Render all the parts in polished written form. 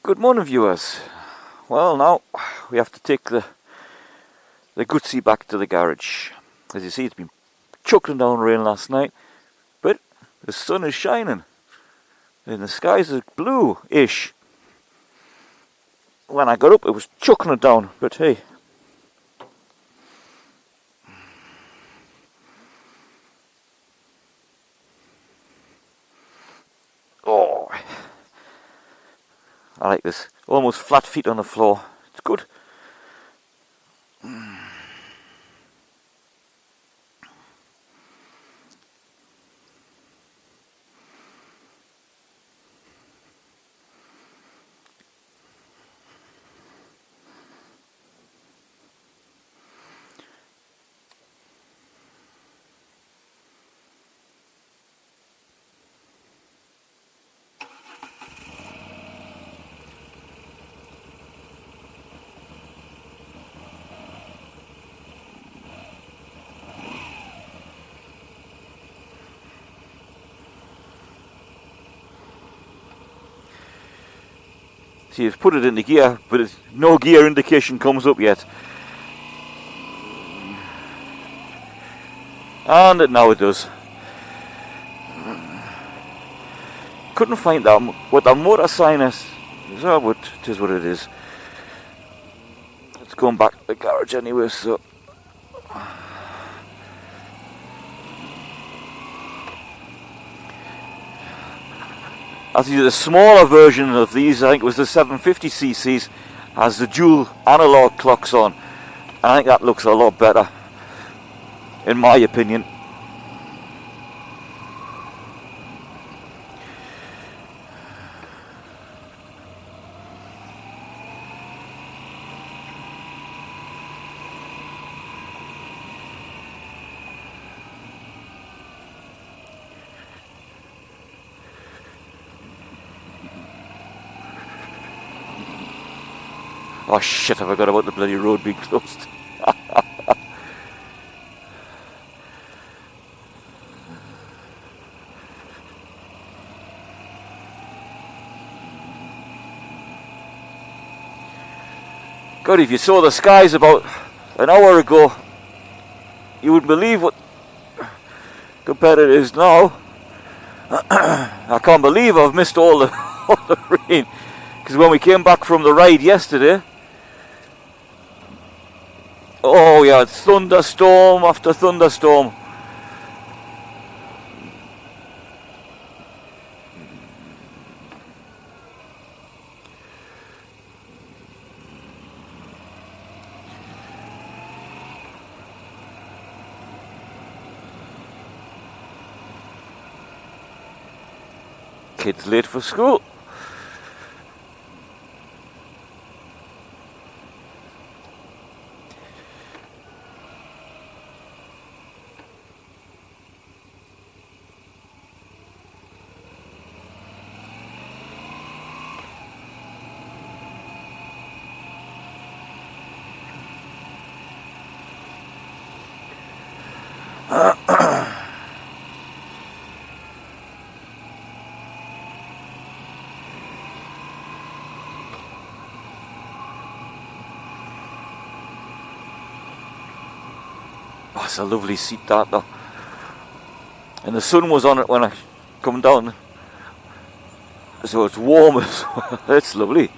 Good morning, viewers. Well, now we have to take the Guzzi back to the garage. As you see, it's been chuckling down rain last night, but the sun is shining and the skies are blue-ish. When I got up, it was chucking it down, but hey. Oh, I like this. Almost flat feet on the floor. It's good. See, you've put it into gear, but no gear indication comes up yet. And now it does. Couldn't find that what the motor sign is. So, but it is what it is. It's going back to the garage anyway, so. I see the smaller version of these, I think it was the 750cc's, has the dual analog clocks on. And I think that looks a lot better, in my opinion. Oh shit, I forgot about the bloody road being closed. God, if you saw the skies about an hour ago, you wouldn't believe what compared it is now. I can't believe I've missed all the rain. Because when we came back from the ride yesterday, oh yeah, thunderstorm after thunderstorm. Kids late for school. Oh, it's a lovely seat that though. And the sun was on it when I come down. So it's warm as well. It's lovely.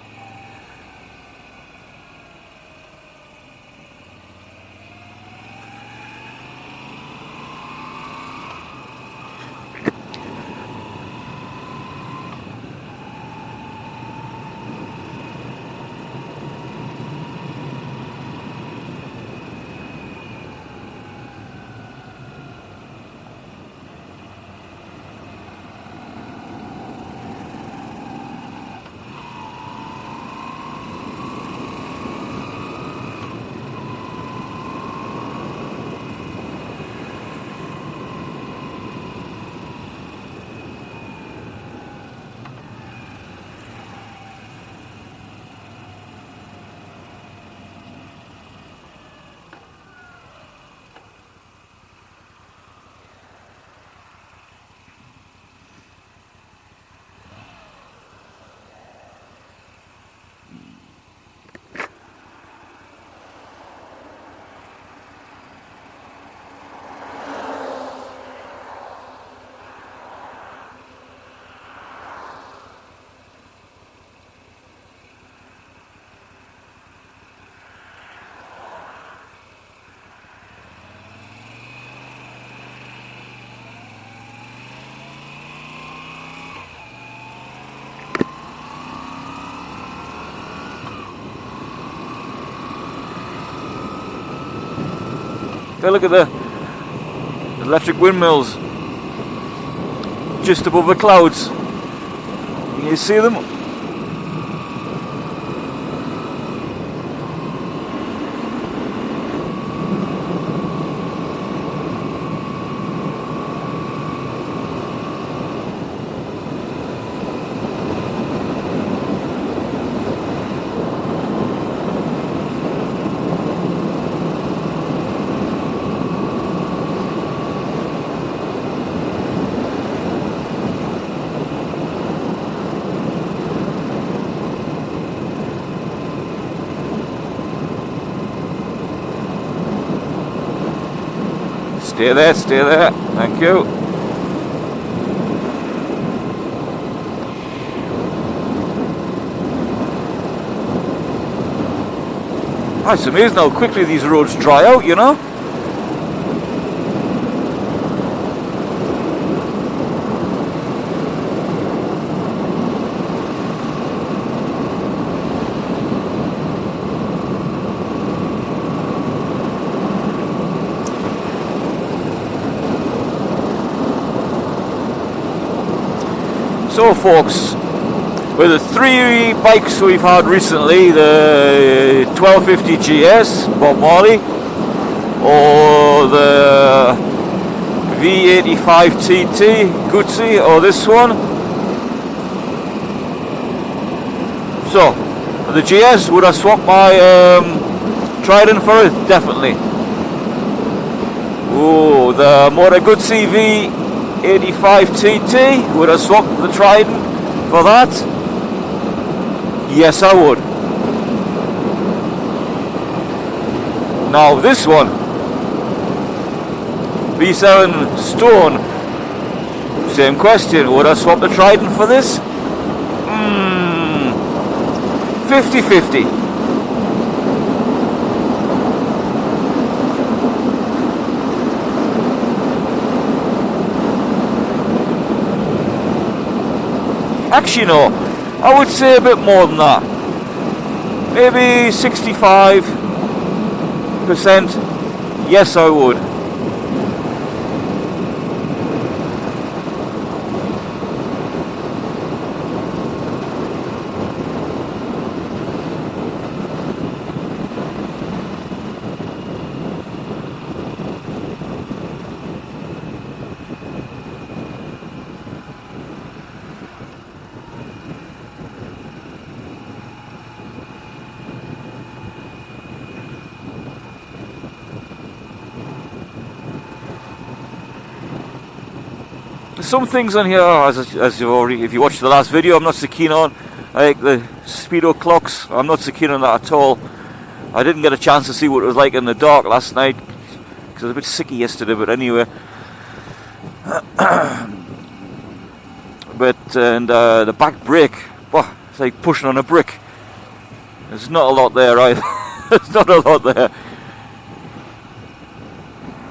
Go look at the electric windmills just above the clouds. Can you see them? Stay there, thank you. Oh, it's amazing how quickly these roads dry out, you know? So folks, with the three bikes we've had recently, the 1250 GS, Bob Marley, or the V85 TT, Guzzi, or this one. So, the GS, would I swap my Trident for it? Definitely. Ooh, the Moto Guzzi V7 TT, would I swap the Trident for that? Yes, I would. Now this one, V7 Stone, same question, would I swap the Trident for this? 50-50. Actually, no, I would say a bit more than that. Maybe 65%. Yes, I would. Some things on here, as you've already, if you watched the last video, I'm not so keen on, like the speedo clocks. I'm not so keen on that at all. I didn't get a chance to see what it was like in the dark last night because I was a bit sicky yesterday. But anyway, the back brake, well, it's like pushing on a brick. There's not a lot there either. There's not a lot there.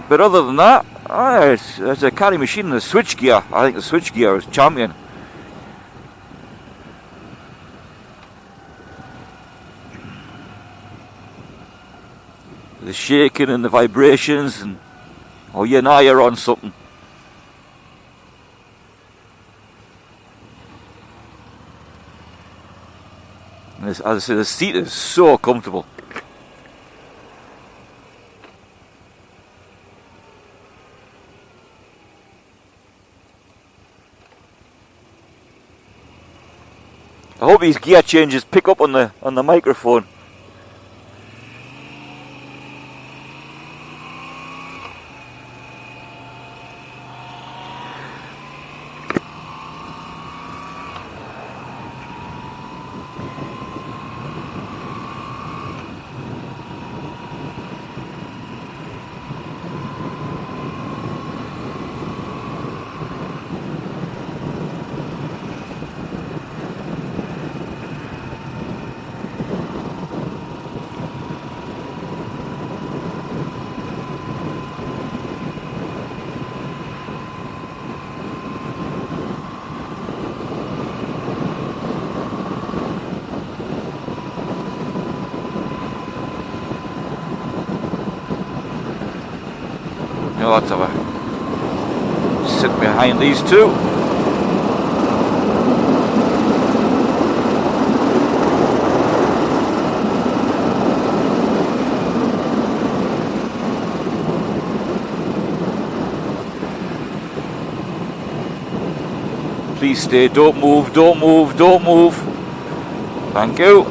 But other than that, it's a carry machine in the switch gear. I think the switch gear is champion. The shaking and the vibrations, and oh yeah, now you're on something. And as I say, the seat is so comfortable. I hope these gear changes pick up on the microphone. know what, I'll sit behind these two. Please stay, don't move, don't move, don't move. Thank you.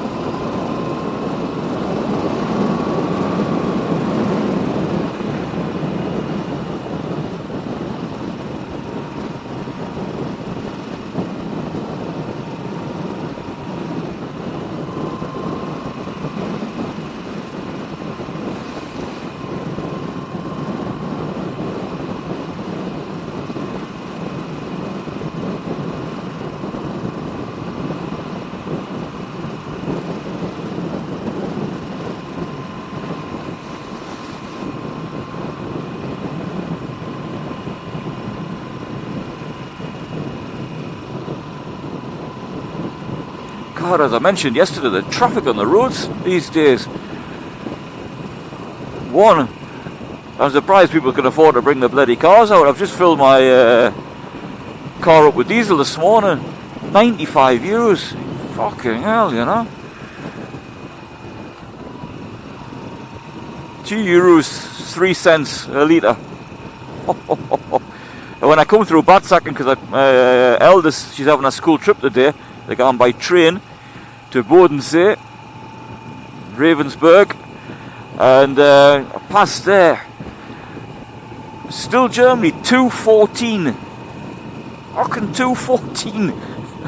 God, as I mentioned yesterday, the traffic on the roads these days. One, I'm surprised people can afford to bring the bloody cars out. I've just filled my car up with diesel this morning. 95 euros. Fucking hell, you know. €2.03 a litre. And when I come through Batsacken, because my eldest, she's having a school trip today, they're going by train to Bodensee, Ravensburg, and past there, still Germany, 2.14. Fucking 2.14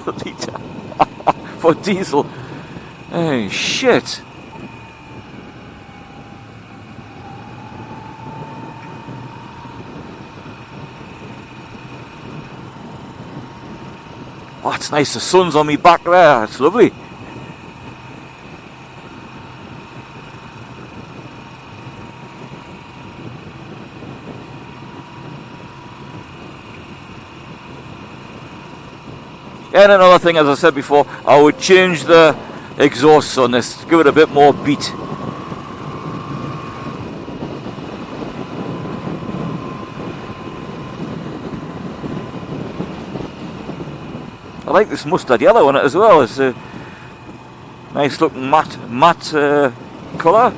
a litre for diesel. Hey, shit. Oh, it's nice, the sun's on me back there, it's lovely. And another thing, as I said before, I would change the exhausts on this, give it a bit more beat. I like this mustard yellow on it as well. It's a nice looking matte colour.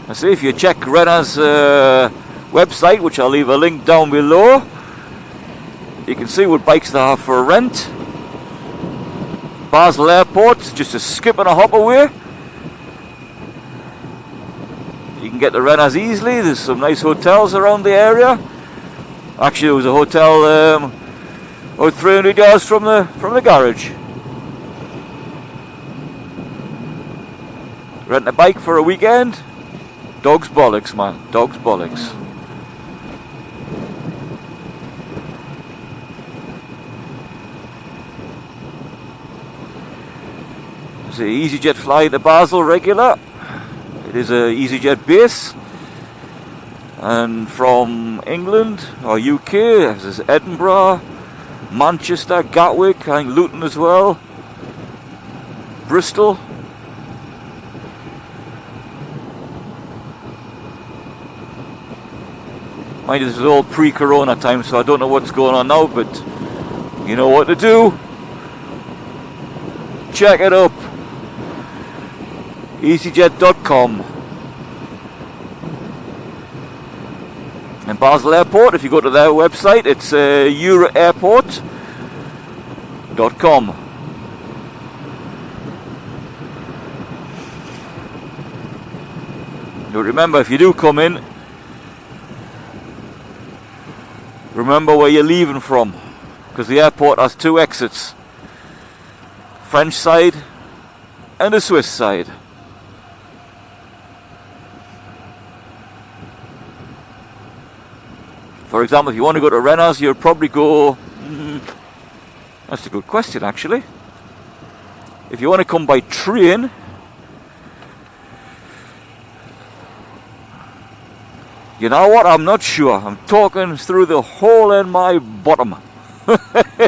I see, if you check Renners' website, which I'll leave a link down below, you can see what bikes they have for rent. Basel Airport, just a skip and a hop away. You can get to Renners easily. There's some nice hotels around the area. Actually, there was a hotel about 300 yards from the garage. Rent a bike for a weekend. Dog's bollocks, man. Dog's bollocks. It's an EasyJet fly to Basel regular. It is a EasyJet base. And from England or UK, there's Edinburgh, Manchester, Gatwick, I think Luton as well, Bristol. Mind you, this is all pre-corona time, so I don't know what's going on now, but you know what to do. Check it up. EasyJet.com. And Basel Airport, if you go to their website, it's euroairport.com. Now remember, if you do come in, remember where you're leaving from, because the airport has two exits, French side and the Swiss side. For example, if you want to go to Renners, you'll probably go, that's a good question actually. If you want to come by train, you know what, I'm not sure. I'm talking through the hole in my bottom.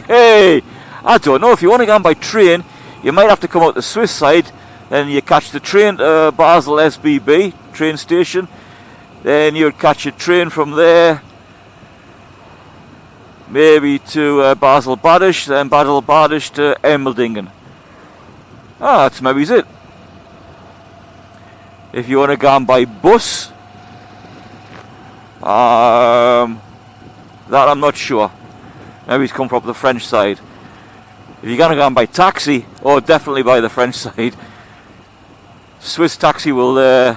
Hey, I don't know, if you want to go on by train, you might have to come out the Swiss side, then you catch the train to Basel SBB train station, then you'd catch a train from there, maybe to Basel Badisch, then Basel Badisch to Emmendingen. That's maybe it. If you want to go on by bus, that I'm not sure. Maybe it's come from the French side. If you're going to go on by taxi, definitely by the French side. Swiss taxi will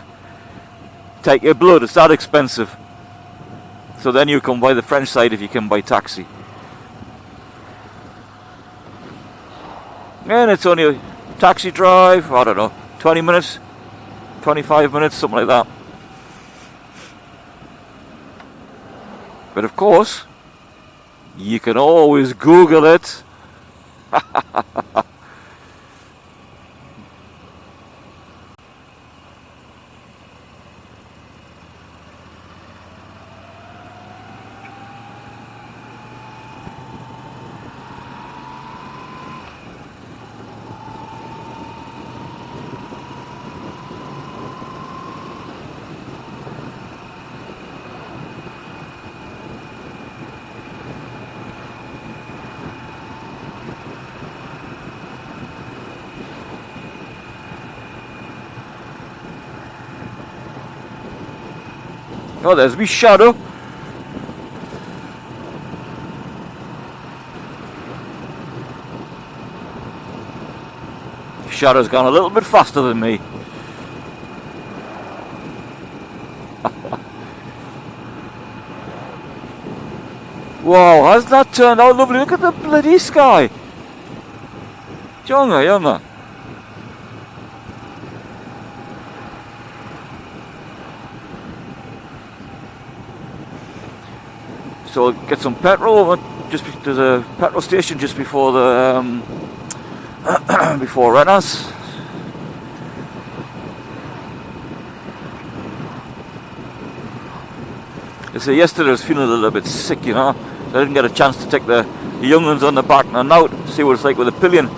take your blood, it's that expensive. So then you come by the French side if you come by taxi. And it's only a taxi drive, I don't know, 20 minutes, 25 minutes, something like that. But of course, you can always Google it. Oh, there's me shadow. Shadow's gone a little bit faster than me. Wow, hasn't that turned out lovely? Look at the bloody sky. Jonga. So I'll get some petrol. There's a petrol station just before the before Renners. So yesterday I was feeling a little bit sick, you know. So I didn't get a chance to take the young ones on the back and out, see what it's like with a pillion.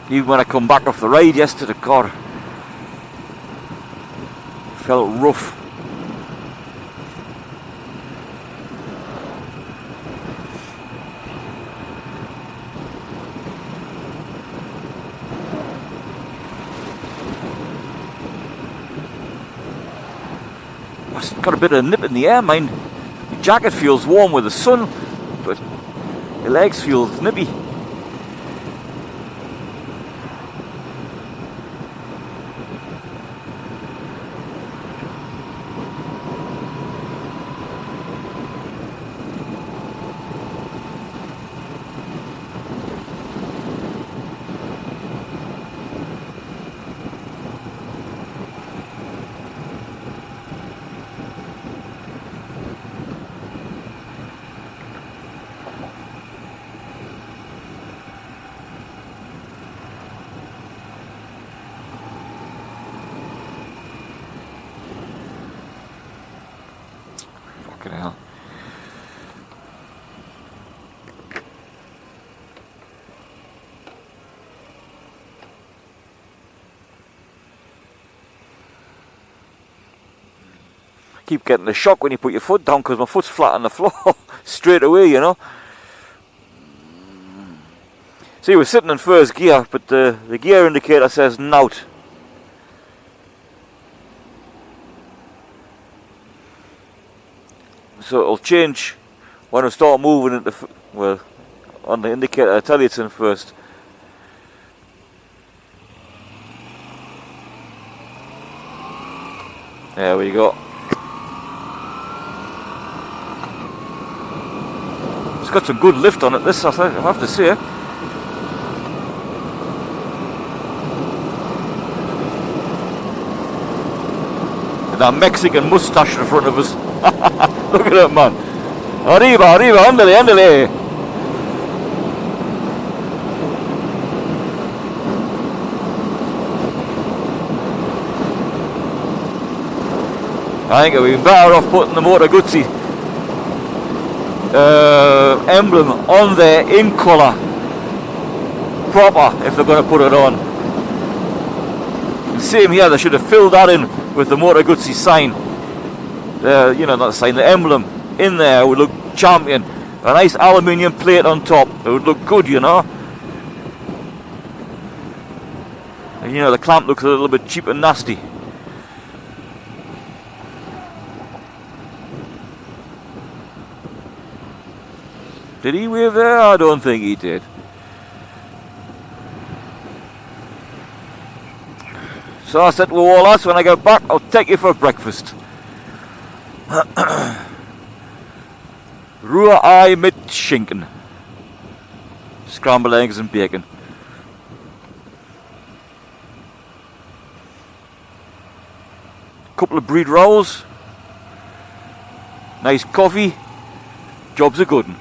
Even when I come back off the ride yesterday, God, felt rough. I've got a bit of nip in the air, mine. My jacket feels warm with the sun, but my legs feel nippy. Fucking hell. Keep getting a shock when you put your foot down because my foot's flat on the floor straight away, you know. See, we're sitting in first gear, but the gear indicator says nout. So it'll change when I start moving into, well, on the indicator I tell you it's in first. There we go. It's got some good lift on it, this, I have to say. And that Mexican mustache in front of us. Look at that, man. Arriba, ándale, ándale. I think it would be better off putting the Moto Guzzi emblem on there in colour, proper, if they're going to put it on. And same here, they should have filled that in with the Moto Guzzi sign. You know, not the sign, the emblem in there would look champion. A nice aluminium plate on top, it would look good, you know. And you know, the clamp looks a little bit cheap and nasty. Did he wave there? I don't think he did. So I said to all lads, when I get back, I'll take you for breakfast. Rührei mit Schinken. Scrambled eggs and bacon. Couple of bread rolls. Nice coffee. Job's a good one.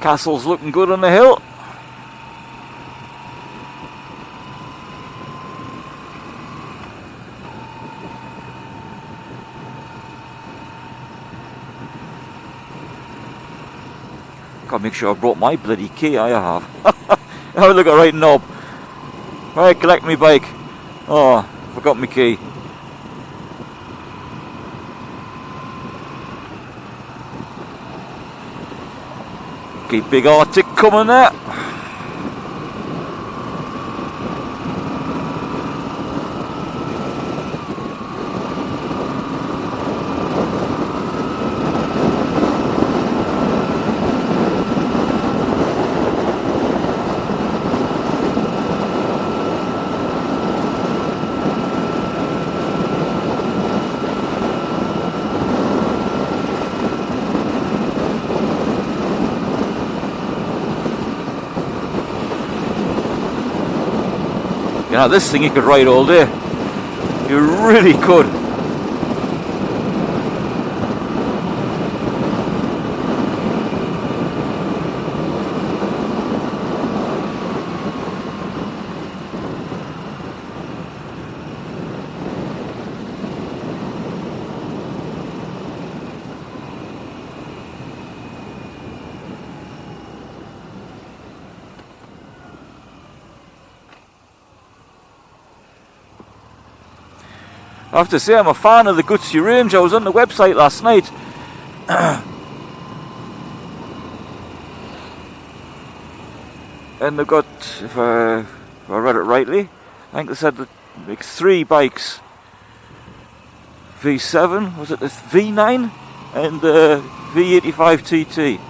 Castle's looking good on the hill. Gotta make sure I brought my bloody key. I have. Have a look at right knob. Right, collect me bike. Oh, forgot my key. Keep big Arctic coming there. You know, this thing you could ride all day. You really could. I have to say, I'm a fan of the Guzzi range. I was on the website last night. And they've got, if I read it rightly, I think they said that like 3 bikes. V7, was it the V9? And the V85 TT.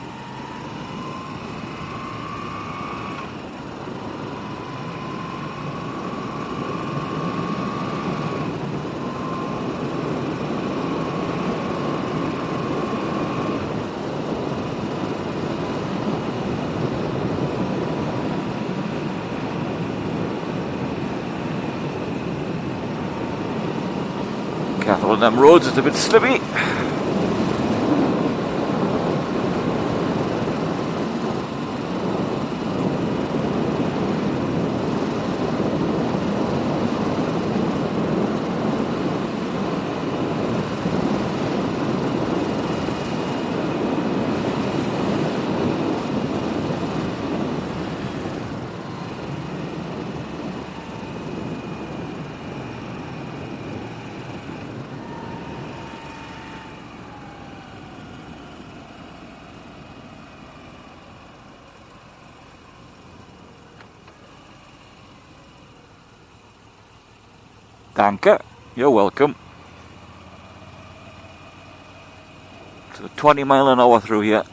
One of them roads is a bit slippy. Danke, you're welcome. So 20 mile an hour through here.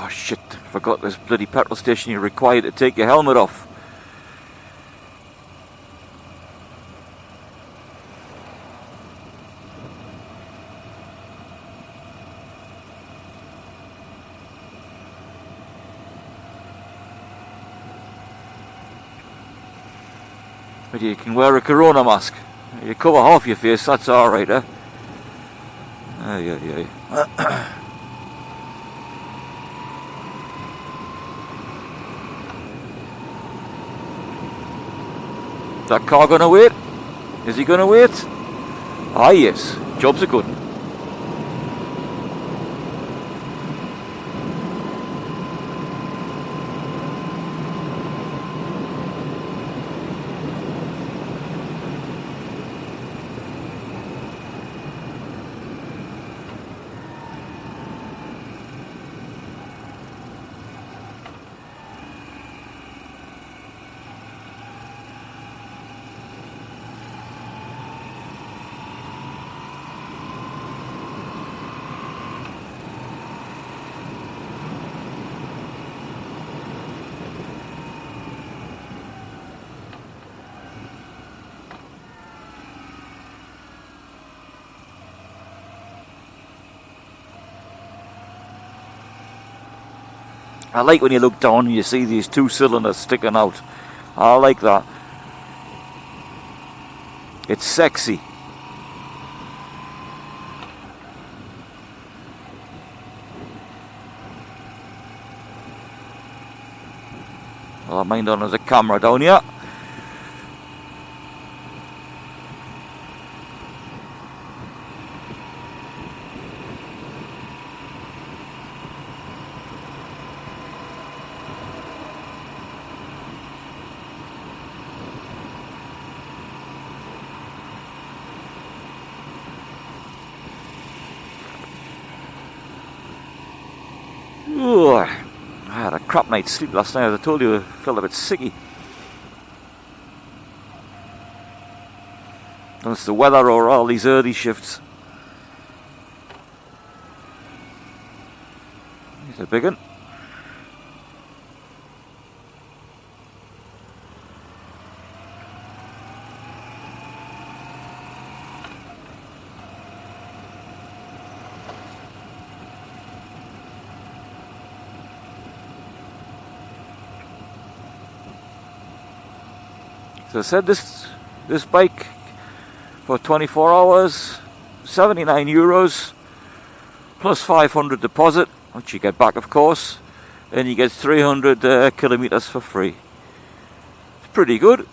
Oh shit, forgot this bloody petrol station you're required to take your helmet off. But you can wear a corona mask. You cover half your face, that's alright, eh? Aye, aye, aye. That car gonna wait? Is he gonna wait? Ah yes, job's a good one. I like when you look down and you see these two cylinders sticking out. I like that. It's sexy. Well, I mind on there's a camera down here. Ooh, I had a crap night's sleep last night. As I told you, I felt a bit sicky. And it's the weather or all these early shifts. Here's a big one. So I said this bike for 24 hours, 79 euros, plus 500 deposit, which you get back of course, and you get 300 kilometers for free. It's pretty good.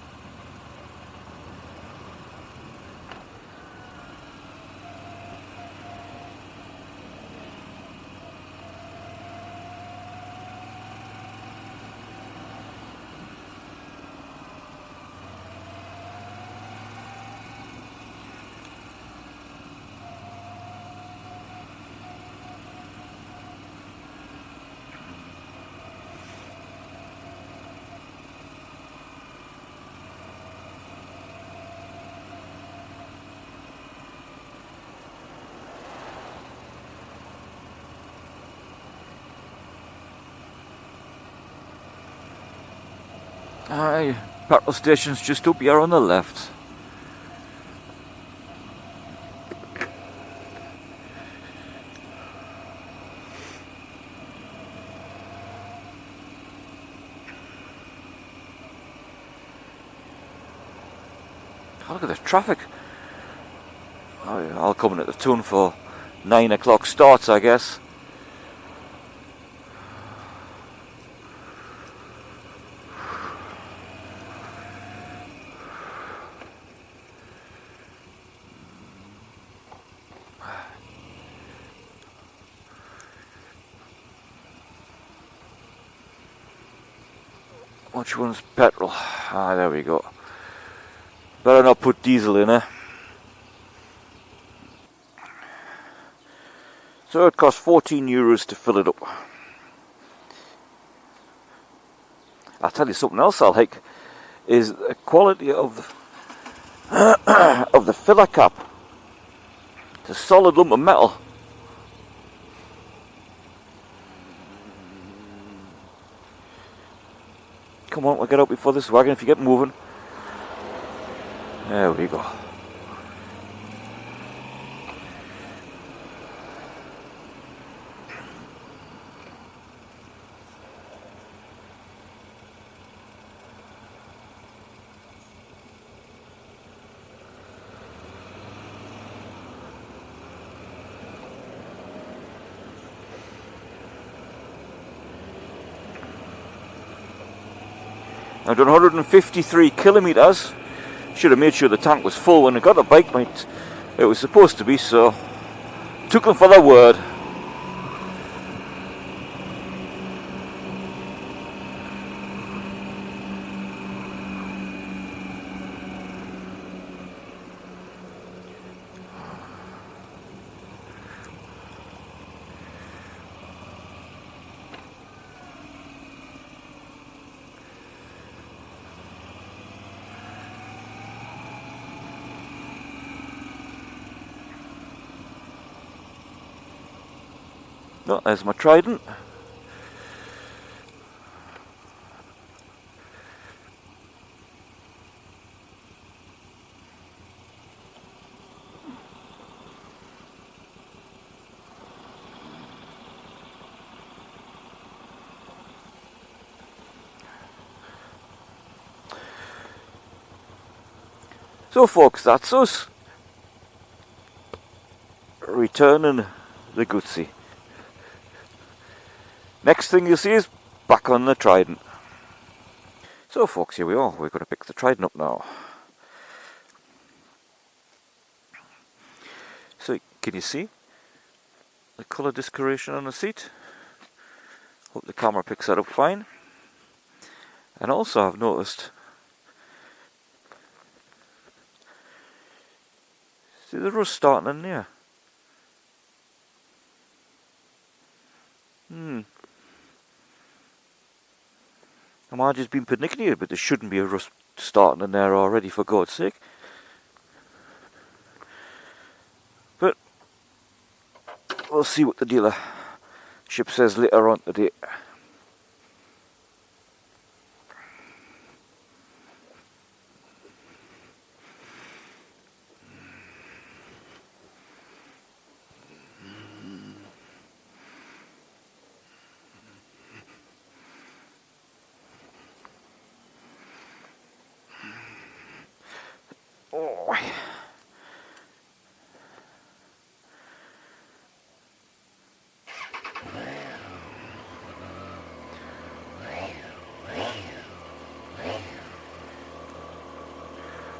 Aye, petrol station's just up here on the left. Oh, look at the traffic. Oh, yeah, I'll come in at the tune for 9 o'clock starts, I guess. Which one's petrol? Ah, there we go. Better not put diesel in, eh? So it costs €14 to fill it up. I'll tell you something else I'll like is the quality of the of the filler cap. It's a solid lump of metal. Come on, we'll get out before this wagon if you get moving. There we go. I've done 153 kilometres. Should have made sure the tank was full when I got the bike, mate. It was supposed to be, so took them for their word. No, there's my Trident. So folks, that's us. Returning the Guzzi. Next thing you'll see is back on the Trident. So folks, here we are. We're going to pick the Trident up now. So can you see the colour discoloration on the seat? Hope the camera picks that up fine. And also I've noticed, see the rust starting in there. I might have just been pernickety, but there shouldn't be a rust starting in there already, for God's sake. But we'll see what the dealership says later on today.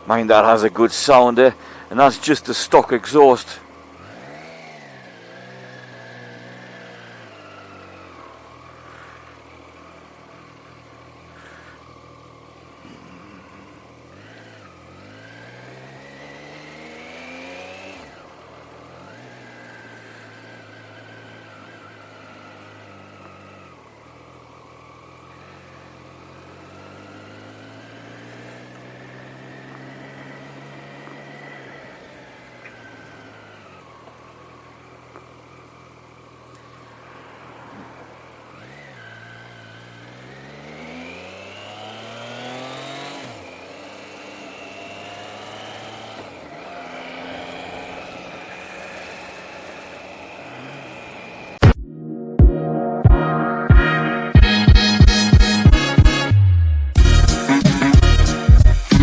Mind, that has a good sound, and that's just the stock exhaust.